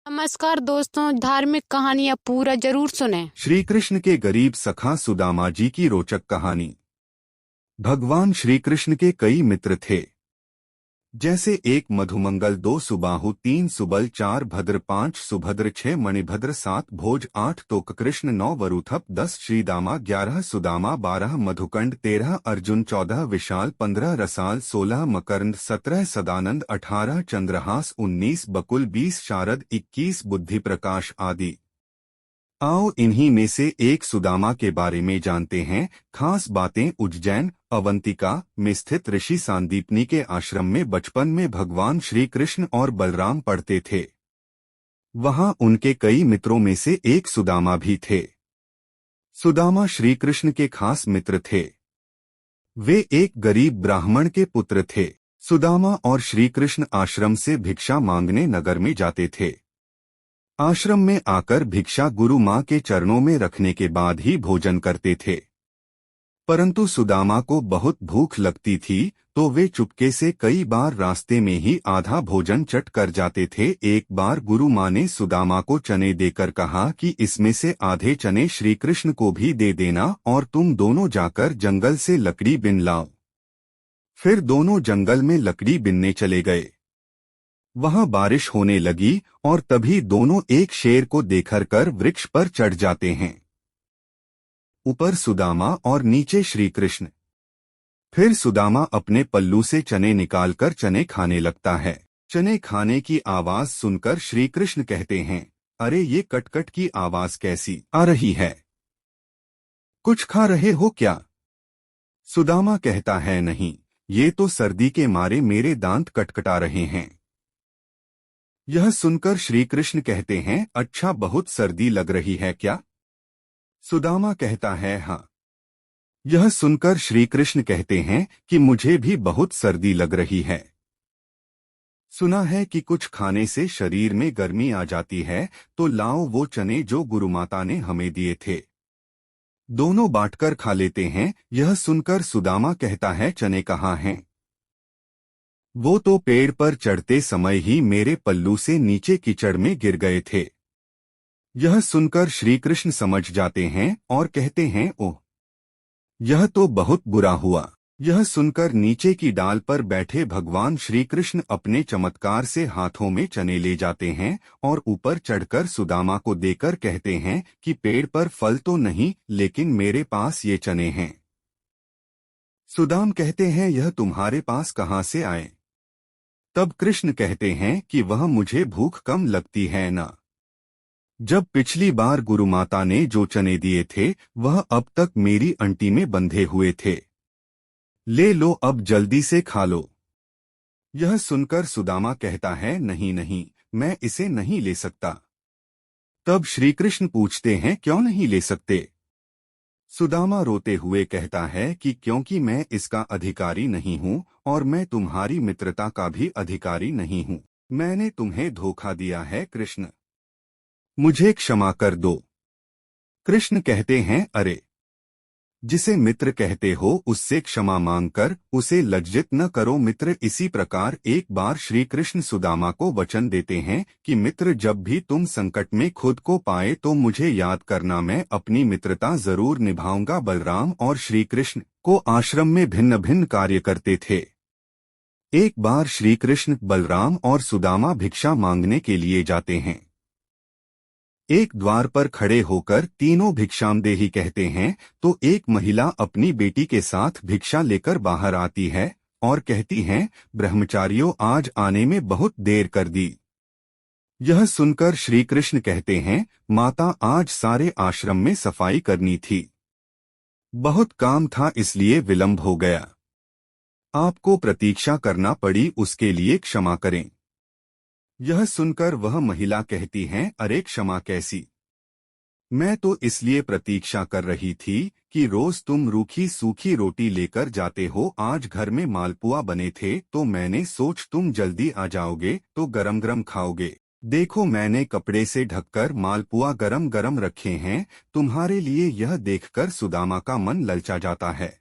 नमस्कार दोस्तों, धार्मिक कहानियाँ पूरा जरूर सुनें। श्री कृष्ण के गरीब सखा सुदामा जी की रोचक कहानी। भगवान श्री कृष्ण के कई मित्र थे, जैसे एक मधुमंगल, दो सुबाहु, तीन सुबल, चार भद्र, पांच सुभद्र, छह मणिभद्र, सात भोज, आठ तोक कृष्ण, नौ वरुथप, 10 श्रीदामा, 11 सुदामा, 12 मधुकंड, 13 अर्जुन, 14 विशाल, 15 रसाल, 16 मकरंद, 17 सदानंद, 18 चंद्रहास, 19 बकुल, 20 शारद, 21 बुद्धि प्रकाश आदि। आओ इन्हीं में से एक सुदामा के बारे में जानते हैं। खास बातें। उज्जैन अवंतिका में स्थित ऋषि सांदीपनी के आश्रम में बचपन में भगवान श्री कृष्ण और बलराम पढ़ते थे। वहां उनके कई मित्रों में से एक सुदामा भी थे। सुदामा श्री कृष्ण के खास मित्र थे। वे एक गरीब ब्राह्मण के पुत्र थे। सुदामा और श्री कृष्ण आश्रम से भिक्षा मांगने नगर में जाते थे। आश्रम में आकर भिक्षा गुरु माँ के चरणों में रखने के बाद ही भोजन करते थे। परंतु सुदामा को बहुत भूख लगती थी, तो वे चुपके से कई बार रास्ते में ही आधा भोजन चट कर जाते थे। एक बार गुरु माँ ने सुदामा को चने देकर कहा कि इसमें से आधे चने श्री कृष्ण को भी दे देना और तुम दोनों जाकर जंगल से लकड़ी बिन लाओ। फिर दोनों जंगल में लकड़ी बिनने चले गए। वहां बारिश होने लगी और तभी दोनों एक शेर को देखकर कर वृक्ष पर चढ़ जाते हैं। ऊपर सुदामा और नीचे श्री कृष्ण। फिर सुदामा अपने पल्लू से चने निकालकर चने खाने लगता है। चने खाने की आवाज सुनकर श्री कृष्ण कहते हैं, अरे ये कटकट की आवाज कैसी आ रही है? कुछ खा रहे हो क्या? सुदामा कहता है, नहीं, ये तो सर्दी के मारे मेरे दांत कटकटा रहे हैं। यह सुनकर श्री कृष्ण कहते हैं, अच्छा, बहुत सर्दी लग रही है क्या? सुदामा कहता है, हाँ। यह सुनकर श्री कृष्ण कहते हैं कि मुझे भी बहुत सर्दी लग रही है। सुना है कि कुछ खाने से शरीर में गर्मी आ जाती है, तो लाओ वो चने जो गुरुमाता ने हमें दिए थे, दोनों बांटकर खा लेते हैं। यह सुनकर सुदामा कहता है, चने कहाँ हैं? वो तो पेड़ पर चढ़ते समय ही मेरे पल्लू से नीचे कीचड़ में गिर गए थे। यह सुनकर श्री कृष्ण समझ जाते हैं और कहते हैं, ओह, यह तो बहुत बुरा हुआ। यह सुनकर नीचे की डाल पर बैठे भगवान श्री कृष्ण अपने चमत्कार से हाथों में चने ले जाते हैं और ऊपर चढ़कर सुदामा को देकर कहते हैं कि पेड़ पर फल तो नहीं, लेकिन मेरे पास ये चने हैं। सुदाम कहते हैं, यह तुम्हारे पास कहाँ से आए? तब कृष्ण कहते हैं कि वह मुझे भूख कम लगती है ना। जब पिछली बार गुरुमाता ने जो चने दिए थे वह अब तक मेरी अंटी में बंधे हुए थे। ले लो, अब जल्दी से खा लो। यह सुनकर सुदामा कहता है, नहीं नहीं, मैं इसे नहीं ले सकता। तब श्री कृष्ण पूछते हैं, क्यों नहीं ले सकते? सुदामा रोते हुए कहता है कि क्योंकि मैं इसका अधिकारी नहीं हूँ और मैं तुम्हारी मित्रता का भी अधिकारी नहीं हूँ। मैंने तुम्हें धोखा दिया है कृष्ण, मुझे क्षमा कर दो। कृष्ण कहते हैं, अरे, जिसे मित्र कहते हो उससे क्षमा मांगकर उसे लज्जित न करो मित्र। इसी प्रकार एक बार श्री कृष्ण सुदामा को वचन देते हैं कि मित्र, जब भी तुम संकट में खुद को पाए तो मुझे याद करना, मैं अपनी मित्रता जरूर निभाऊंगा। बलराम और श्री कृष्ण को आश्रम में भिन्न भिन्न कार्य करते थे। एक बार श्री कृष्ण, बलराम और सुदामा भिक्षा मांगने के लिए जाते हैं। एक द्वार पर खड़े होकर तीनों भिक्षामदेही कहते हैं, तो एक महिला अपनी बेटी के साथ भिक्षा लेकर बाहर आती है और कहती हैं, ब्रह्मचारियों, आज आने में बहुत देर कर दी। यह सुनकर श्री कृष्ण कहते हैं, माता, आज सारे आश्रम में सफाई करनी थी, बहुत काम था, इसलिए विलंब हो गया। आपको प्रतीक्षा करना पड़ी, उसके लिए क्षमा करें। यह सुनकर वह महिला कहती है, अरे, क्षमा कैसी? मैं तो इसलिए प्रतीक्षा कर रही थी कि रोज तुम रूखी सूखी रोटी लेकर जाते हो। आज घर में मालपुआ बने थे तो मैंने सोच तुम जल्दी आ जाओगे तो गरम गरम खाओगे। देखो, मैंने कपड़े से ढककर मालपुआ गरम गरम रखे हैं तुम्हारे लिए। यह देखकर सुदामा का मन ललचा जाता है।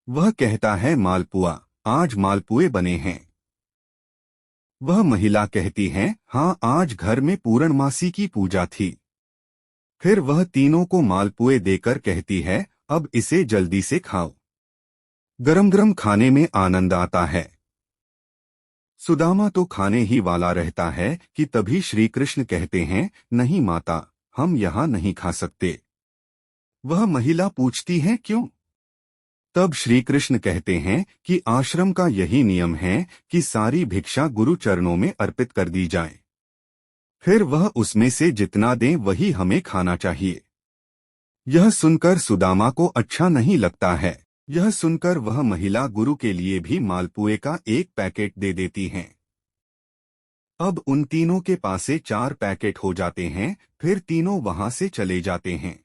वह कहता है, मालपुआ, आज मालपुए बने हैं। वह महिला कहती है, हाँ, आज घर में पूर्णमासी की पूजा थी। फिर वह तीनों को मालपुए देकर कहती है, अब इसे जल्दी से खाओ, गरम गरम खाने में आनंद आता है। सुदामा तो खाने ही वाला रहता है कि तभी श्री कृष्ण कहते हैं, नहीं माता, हम यहाँ नहीं खा सकते। वह महिला पूछती है, क्यों? तब श्री कृष्ण कहते हैं कि आश्रम का यही नियम है कि सारी भिक्षा गुरु चरणों में अर्पित कर दी जाए, फिर वह उसमें से जितना दें वही हमें खाना चाहिए। यह सुनकर सुदामा को अच्छा नहीं लगता है। यह सुनकर वह महिला गुरु के लिए भी मालपुए का एक पैकेट दे देती हैं। अब उन तीनों के पास से 4 पैकेट हो जाते हैं। फिर तीनों वहां से चले जाते हैं।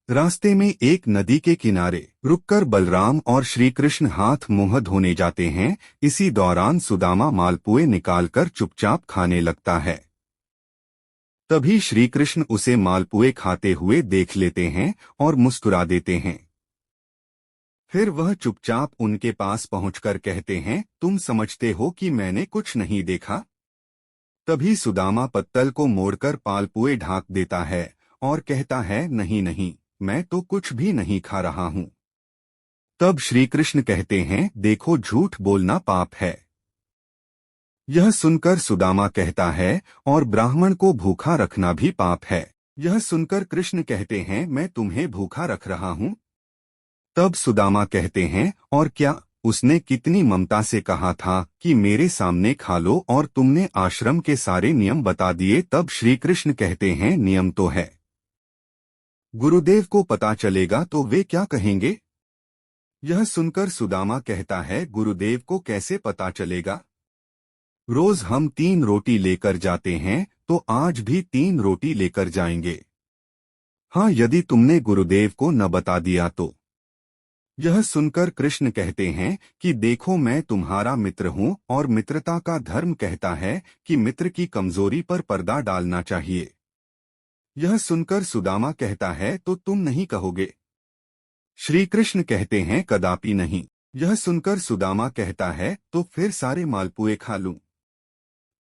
रास्ते में एक नदी के किनारे रुककर बलराम और श्री कृष्ण हाथ मुंह धोने जाते हैं। इसी दौरान सुदामा मालपुए निकालकर चुपचाप खाने लगता है। तभी श्री कृष्ण उसे मालपुए खाते हुए देख लेते हैं और मुस्कुरा देते हैं। फिर वह चुपचाप उनके पास पहुंचकर कहते हैं, तुम समझते हो कि मैंने कुछ नहीं देखा? तभी सुदामा पत्तल को मोड़कर पालपुए ढाक देता है और कहता है, नहीं नहीं, मैं तो कुछ भी नहीं खा रहा हूं। तब श्री कृष्ण कहते हैं, देखो, झूठ बोलना पाप है। यह सुनकर सुदामा कहता है, और ब्राह्मण को भूखा रखना भी पाप है। यह सुनकर कृष्ण कहते हैं, मैं तुम्हें भूखा रख रहा हूं। तब सुदामा कहते हैं, और क्या? उसने कितनी ममता से कहा था कि मेरे सामने खा लो, और तुमने आश्रम के सारे नियम बता दिए। तब श्री कृष्ण कहते हैं, नियम तो है, गुरुदेव को पता चलेगा तो वे क्या कहेंगे? यह सुनकर सुदामा कहता है, गुरुदेव को कैसे पता चलेगा? रोज हम 3 रोटी लेकर जाते हैं, तो आज भी 3 रोटी लेकर जाएंगे। हाँ, यदि तुमने गुरुदेव को न बता दिया तो। यह सुनकर कृष्ण कहते हैं कि देखो, मैं तुम्हारा मित्र हूँ और मित्रता का धर्म कहता है कि मित्र की कमजोरी पर पर्दा डालना चाहिए। यह सुनकर सुदामा कहता है, तो तुम नहीं कहोगे? श्री कृष्ण कहते हैं, कदापि नहीं। यह सुनकर सुदामा कहता है, तो फिर सारे मालपुए खा लूं?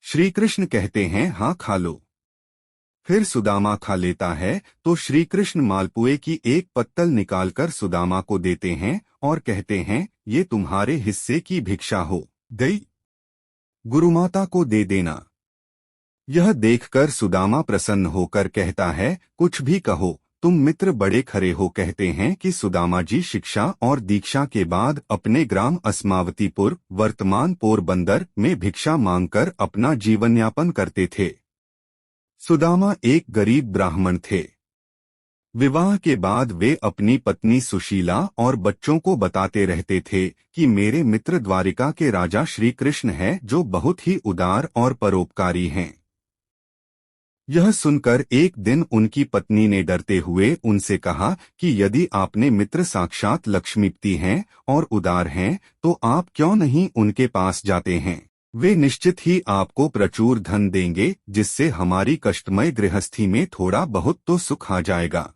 श्री कृष्ण कहते हैं, हाँ, खा लो। फिर सुदामा खा लेता है तो श्री कृष्ण मालपुए की एक पत्तल निकालकर सुदामा को देते हैं और कहते हैं, ये तुम्हारे हिस्से की भिक्षा हो गई, गुरुमाता को दे देना। यह देखकर सुदामा प्रसन्न होकर कहता है, कुछ भी कहो, तुम मित्र बड़े खरे हो। कहते हैं कि सुदामा जी शिक्षा और दीक्षा के बाद अपने ग्राम अस्मावतीपुर, वर्तमान पोरबंदर में भिक्षा मांगकर अपना जीवनयापन करते थे। सुदामा एक गरीब ब्राह्मण थे। विवाह के बाद वे अपनी पत्नी सुशीला और बच्चों को बताते रहते थे कि मेरे मित्र द्वारिका के राजा श्री कृष्ण हैं, जो बहुत ही उदार और परोपकारी हैं। यह सुनकर एक दिन उनकी पत्नी ने डरते हुए उनसे कहा कि यदि आपने मित्र साक्षात लक्ष्मीपति हैं और उदार हैं, तो आप क्यों नहीं उनके पास जाते हैं? वे निश्चित ही आपको प्रचुर धन देंगे, जिससे हमारी कष्टमय गृहस्थी में थोड़ा बहुत तो सुख आ जाएगा।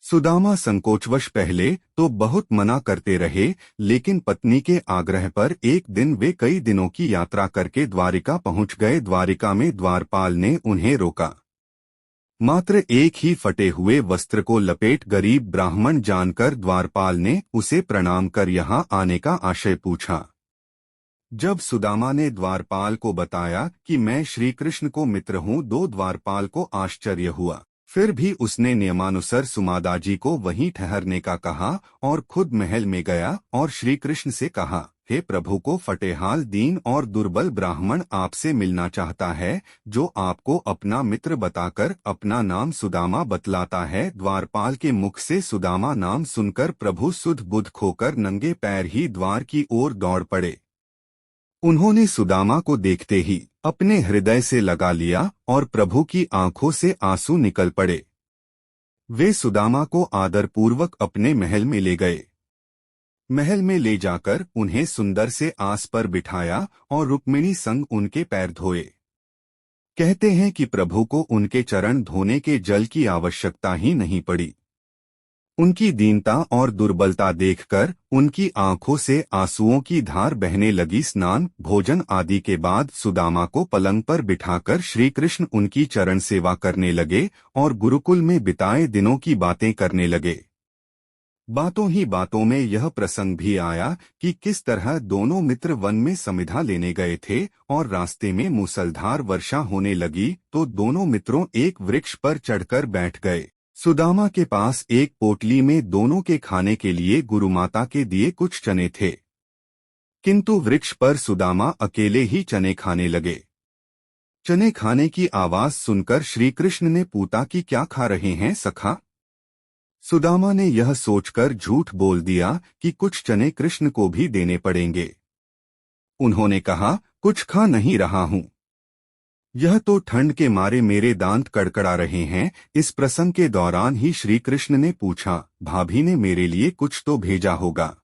सुदामा संकोचवश पहले तो बहुत मना करते रहे, लेकिन पत्नी के आग्रह पर एक दिन वे कई दिनों की यात्रा करके द्वारिका पहुंच गए। द्वारिका में द्वारपाल ने उन्हें रोका। मात्र एक ही फटे हुए वस्त्र को लपेट गरीब ब्राह्मण जानकर द्वारपाल ने उसे प्रणाम कर यहाँ आने का आशय पूछा। जब सुदामा ने द्वारपाल को बताया कि मैं श्री कृष्ण को मित्र हूँ, दो द्वारपाल को आश्चर्य हुआ। फिर भी उसने नियमानुसार सुमादाजी को वहीं ठहरने का कहा और खुद महल में गया और श्री कृष्ण से कहा, हे प्रभु, को फटेहाल दीन और दुर्बल ब्राह्मण आपसे मिलना चाहता है, जो आपको अपना मित्र बताकर अपना नाम सुदामा बतलाता है। द्वारपाल के मुख से सुदामा नाम सुनकर प्रभु सुध बुध खोकर नंगे पैर ही द्वार की ओर दौड़ पड़े। उन्होंने सुदामा को देखते ही अपने हृदय से लगा लिया और प्रभु की आंखों से आंसू निकल पड़े। वे सुदामा को आदरपूर्वक अपने महल में ले गए। महल में ले जाकर उन्हें सुंदर से आस पर बिठाया और रुक्मिणी संग उनके पैर धोए। कहते हैं कि प्रभु को उनके चरण धोने के जल की आवश्यकता ही नहीं पड़ी। उनकी दीनता और दुर्बलता देखकर उनकी आंखों से आंसुओं की धार बहने लगी। स्नान भोजन आदि के बाद सुदामा को पलंग पर बिठाकर श्री कृष्ण उनकी चरण सेवा करने लगे और गुरुकुल में बिताए दिनों की बातें करने लगे। बातों ही बातों में यह प्रसंग भी आया कि किस तरह दोनों मित्र वन में समिधा लेने गए थे और रास्ते में मूसलधार वर्षा होने लगी तो दोनों मित्रों एक वृक्ष पर चढ़कर बैठ गए। सुदामा के पास एक पोटली में दोनों के खाने के लिए गुरुमाता के दिए कुछ चने थे, किंतु वृक्ष पर सुदामा अकेले ही चने खाने लगे। चने खाने की आवाज सुनकर श्री कृष्ण ने पूछा कि क्या खा रहे हैं सखा? सुदामा ने यह सोचकर झूठ बोल दिया कि कुछ चने कृष्ण को भी देने पड़ेंगे। उन्होंने कहा, कुछ खा नहीं रहा हूं, यह तो ठंड के मारे मेरे दांत कड़कड़ा रहे हैं। इस प्रसंग के दौरान ही श्री कृष्ण ने पूछा, भाभी ने मेरे लिए कुछ तो भेजा होगा।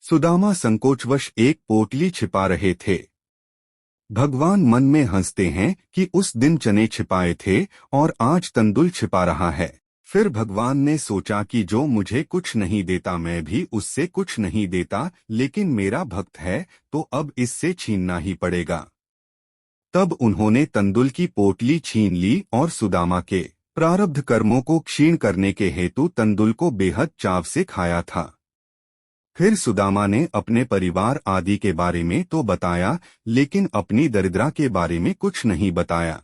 सुदामा संकोचवश एक पोटली छिपा रहे थे। भगवान मन में हंसते हैं कि उस दिन चने छिपाए थे और आज तंदुल छिपा रहा है। फिर भगवान ने सोचा कि जो मुझे कुछ नहीं देता मैं भी उससे कुछ नहीं देता, लेकिन मेरा भक्त है तो अब इससे छीनना ही पड़ेगा। तब उन्होंने तंदुल की पोटली छीन ली और सुदामा के प्रारब्ध कर्मों को क्षीण करने के हेतु तंदुल को बेहद चाव से खाया था। फिर सुदामा ने अपने परिवार आदि के बारे में तो बताया, लेकिन अपनी दरिद्रता के बारे में कुछ नहीं बताया।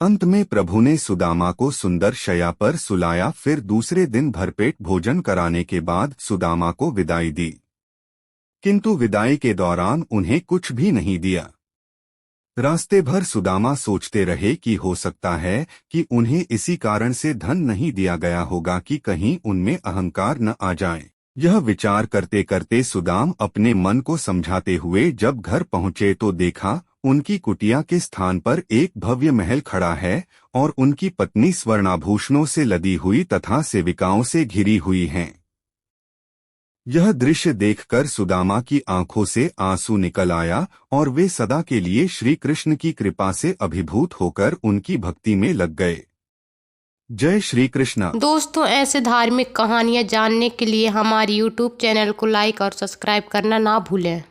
अंत में प्रभु ने सुदामा को सुंदर शैया पर सुलाया। फिर दूसरे दिन भरपेट भोजन कराने के बाद सुदामा को विदाई दी, किंतु विदाई के दौरान उन्हें कुछ भी नहीं दिया। रास्ते भर सुदामा सोचते रहे कि हो सकता है कि उन्हें इसी कारण से धन नहीं दिया गया होगा कि कहीं उनमें अहंकार न आ जाए। यह विचार करते करते सुदाम अपने मन को समझाते हुए जब घर पहुंचे तो देखा उनकी कुटिया के स्थान पर एक भव्य महल खड़ा है और उनकी पत्नी स्वर्णाभूषणों से लदी हुई तथा सेविकाओं से घिरी हुई हैं। यह दृश्य देखकर सुदामा की आंखों से आंसू निकल आया और वे सदा के लिए श्री कृष्ण की कृपा से अभिभूत होकर उनकी भक्ति में लग गए। जय श्री कृष्ण। दोस्तों, ऐसे धार्मिक कहानियाँ जानने के लिए हमारे YouTube चैनल को लाइक और सब्सक्राइब करना ना भूलें।